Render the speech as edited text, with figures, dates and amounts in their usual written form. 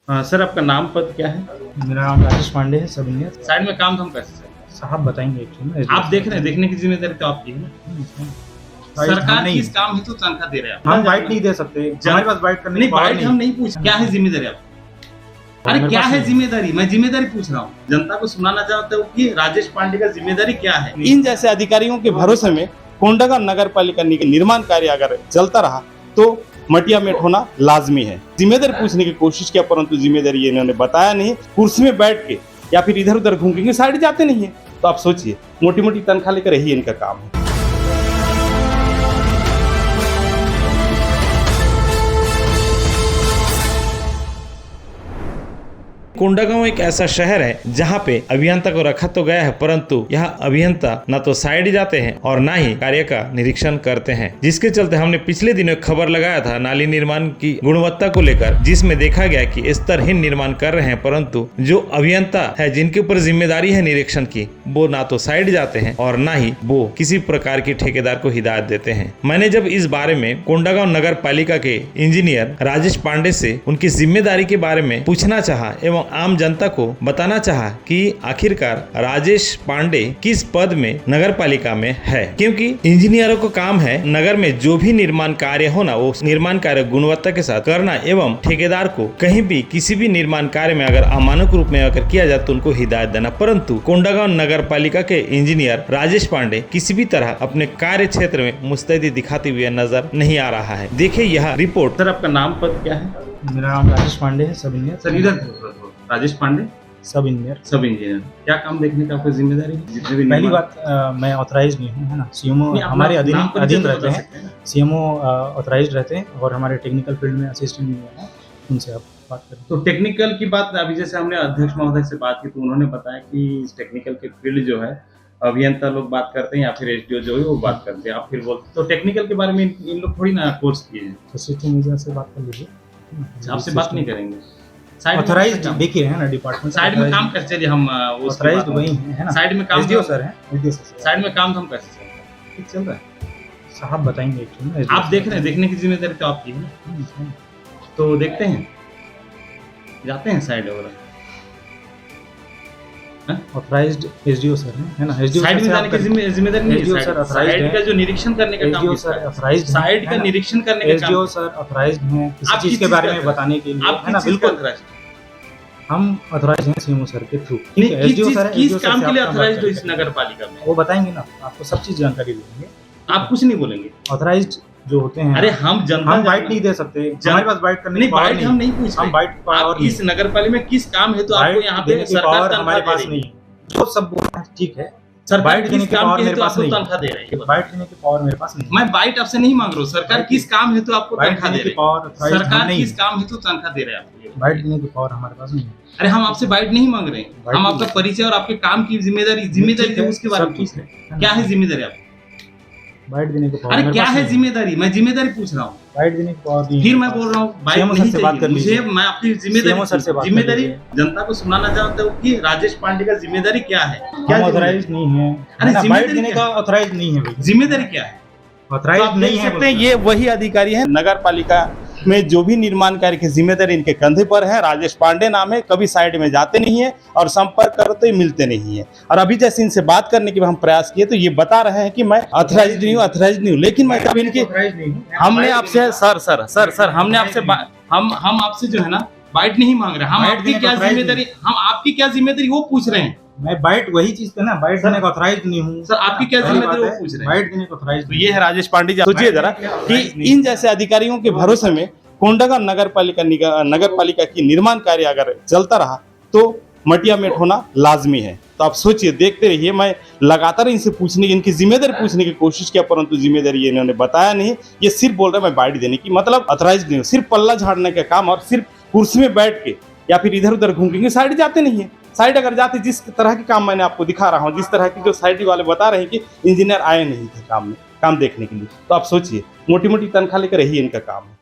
Sir आपका नाम पद क्या है? मेरा नाम राजेश पांडे है, सब इंजीनियर। साइड में काम कैसे चल रहा है? साहब बताएंगे एक्चुअली आप देख रहे हैं, देखने की जिम्मेदारी तो आपकी है ना। सरकार किस काम हेतु तनख्वाह दे रहे हैं? हम बाइट नहीं दे सकते, हमारे पास बाइट करने की पावर बाइट हम नहीं पूछ, क्या है जिम्मेदारी आपकी? अरे क्या है जिम्मेदारी? मैं जिम्मेदारी पूछ रहा हूँ, जनता को सुनाना चाहता हूँ कि राजेश पांडे का जिम्मेदारी क्या है। इन जैसे अधिकारियों के भरोसे में कोंडागांव नगर पालिका निर्माण कार्य अगर चलता रहा तो मटिया मेट होना लाजमी है। जिम्मेदारी पूछने की कोशिश किया परंतु जिम्मेदारी इन्होंने बताया नहीं। कुर्सी में बैठ के या फिर इधर उधर घूम के साइड जाते नहीं है। तो आप सोचिए, मोटी मोटी तनख्वाह लेकर यही इनका काम है। कोंडागांव एक ऐसा शहर है जहाँ पे अभियंता को रखा तो गया है परंतु यह अभियंता न तो साइड जाते हैं और न ही कार्य का निरीक्षण करते हैं, जिसके चलते हमने पिछले दिनों खबर लगाया था नाली निर्माण की गुणवत्ता को लेकर, जिसमें देखा गया कि स्तरहीन निर्माण कर रहे हैं परंतु जो अभियंता है जिनके ऊपर जिम्मेदारी है निरीक्षण की, वो ना तो साइड जाते हैं और न ही वो किसी प्रकार की ठेकेदार को हिदायत देते हैं। मैंने जब इस बारे में कोंडागांव नगर पालिका के इंजीनियर राजेश पांडे से उनकी जिम्मेदारी के बारे में पूछना चाहा एवं आम जनता को बताना चाहा कि आखिरकार राजेश पांडे किस पद में नगर पालिका में है, क्योंकि इंजीनियरों को काम है नगर में जो भी निर्माण कार्य हो ना वो निर्माण कार्य गुणवत्ता के साथ करना एवं ठेकेदार को कहीं भी किसी भी निर्माण कार्य में अगर अमानक रूप में अगर किया जाए तो उनको हिदायत देना। परंतु कोंडागांव नगर पालिका के इंजीनियर राजेश पांडे किसी भी तरह अपने कार्य क्षेत्र में मुस्तैदी दिखाते हुए नजर नहीं आ रहा है। देखिए यह रिपोर्ट। सर आपका नाम पद क्या है? मेरा नाम राजेश पांडे है, सब इंजीनियर। सर इधर राजेश पांडे, सब इंजीनियर। सब इंजीनियर क्या काम देखने का आपकी जिम्मेदारी है? जितने भी पहली बात, मैं ऑथराइज नहीं हूँ, है ना। सीएमओ हमारे अधीन रहते हैं, सीएमओ ऑथराइज रहते हैं और हमारे टेक्निकल फील्ड में असिस्टेंट इंजीनियर हैं, उनसे आप बात करें। तो टेक्निकल की बात अभी जैसे हमने अध्यक्ष महोदय से बात की तो उन्होंने बताया कि इस टेक्निकल के फील्ड जो है अभियंता लोग बात करते हैं या फिर एसडीओ जो है वो बात करते हैं, आप फिर बोलते तो टेक्निकल के बारे में इन लोग थोड़ी ना कोर्स किए हैं। असिस्टेंट इंजीनियर से बात कर लीजिए, आपसे बात नहीं करेंगे। ऑथराइज देखिए है ना डिपार्टमेंट। साइड में काम कैसे चलिए हम ऑथराइज वही है ना। साइड में काम एसडीओ सर हैं, एसडीओ सर। साइड में काम हम कैसे चल रहा है? ठीक चल रहा है। साहब बताएंगे एक्चुअली। आप देख रहे हैं, देखने की जिम्मेदारी तो आपकी है ना। तो देखते हैं, जाते हैं साइड वगैरह। ऑथराइज्ड एसडीओ सर हैं, है ना। एसडीओ साइड में जाने की जिम्मेदारी नहीं है। सर साइड का जो निरीक्षण करने का काम, सर ऑथराइज्ड, साइड का निरीक्षण करने का काम एसडीओ सर ऑथराइज्ड हैं किसी चीज के बारे में बताने के लिए, है ना। बिल्कुल हम ऑथराइज्ड हैं सीएमओ सर के थ्रू। ठीक है, एसडीओ सर किस काम के लिए ऑथराइज्ड हो इस नगर पालिका में? वो बताएंगे ना, आपको सब चीज जानकारी देंगे। आप कुछ नहीं बोलेंगे। ऑथराइज्ड जो होते हैं, अरे हम जनता, हम बाइट नहीं दे सकते, हमारे पास बाइट करने की पावर नहीं। हम नहीं पूछ रहे, हम बाइट पावर इस नगर पालिका में किस काम है तो आपको यहाँ पे सरकार हमारे पास नहीं है। तो सब बोल रहे हैं ठीक है, सरकार बाइट देने की पावर मेरे पास आपको नहीं, तनख्वाह दे रही है। बाइट देने की पावर मेरे पास नहीं। मैं बाइट आपसे नहीं मांग रहा हूँ, सरकार किस काम है तो आपको तनख्वाह दे रही है। सरकार किस काम है तो तनख्वाह दे रहे हैं आपको, बाइट देने की पावर हमारे पास नहीं है। अरे हम आपसे बाइट नहीं मांग रहे हैं, हम आपका परिचय और आपके काम की जिम्मेदारी जो उसके बारे में पूछ रहे हैं। क्या है जिम्मेदारी आपकी? बाइट देने की पावर। अरे क्या है जिम्मेदारी? मैं जिम्मेदारी पूछ रहा हूँ। बाइट देने की पावर नहीं। फिर मैं बोल रहा हूँ बाइट नहीं चाहिए मुझे, मैं आपकी जिम्मेदारी जनता को सुनाना चाहता हूँ कि राजेश पांडे का जिम्मेदारी क्या है। क्या ऑथराइज नहीं है? अरे बाइट देने का ऑथराइज नहीं है। जिम्मेदारी क्या है? ऑथराइज नहीं है। ये वही अधिकारी है नगर पालिका में जो भी निर्माण कार्य की जिम्मेदारी इनके कंधे पर है। राजेश पांडे नाम है, कभी साइड में जाते नहीं है और संपर्क करते ही मिलते नहीं है। और अभी जैसे इनसे बात करने के हम प्रयास किए तो ये बता रहे हैं कि मैं ऑथराइज नहीं हूँ, लेकिन मैं कभी इनके हमने आपसे सर हमने आपसे हम आपसे जो है ना बाइट नहीं मांग रहे, हम आपकी क्या जिम्मेदारी, हम आपकी क्या जिम्मेदारी वो पूछ रहे हैं। मैं बाइट वही चीज पे ना, बाइट देने का ऑथराइज नहीं हूँ सर, आपकी क्या जिम्मेदारी वो पूछ रहे हैं। बाइट देने का ऑथराइज। तो ये है राजेश पांडे जी। सोचिए जरा कि इन जैसे अधिकारियों के भरोसे में कोंडागांव नगर पालिका की निर्माण कार्य अगर चलता रहा तो मटिया मेट होना लाजमी है। तो आप सोचिए, देखते रहिए। मैं लगातार इनसे इनकी जिम्मेदारी पूछने की कोशिश किया परंतु जिम्मेदारी इन्होंने बताया नहीं। ये सिर्फ बोल रहे मैं बाइट देने की, मतलब ऑथराइज नहीं हूँ, सिर्फ पल्ला झाड़ने का काम और सिर्फ कुर्सी में बैठ के या फिर इधर उधर घूम के साइड जाते नहीं है। साइड अगर जाते, जिस तरह के काम मैंने आपको दिखा रहा हूँ, जिस तरह की जो साइड वाले बता रहे हैं कि इंजीनियर आए नहीं थे काम देखने के लिए, तो आप सोचिए मोटी मोटी तनख्वाह लेकर यही इनका काम है।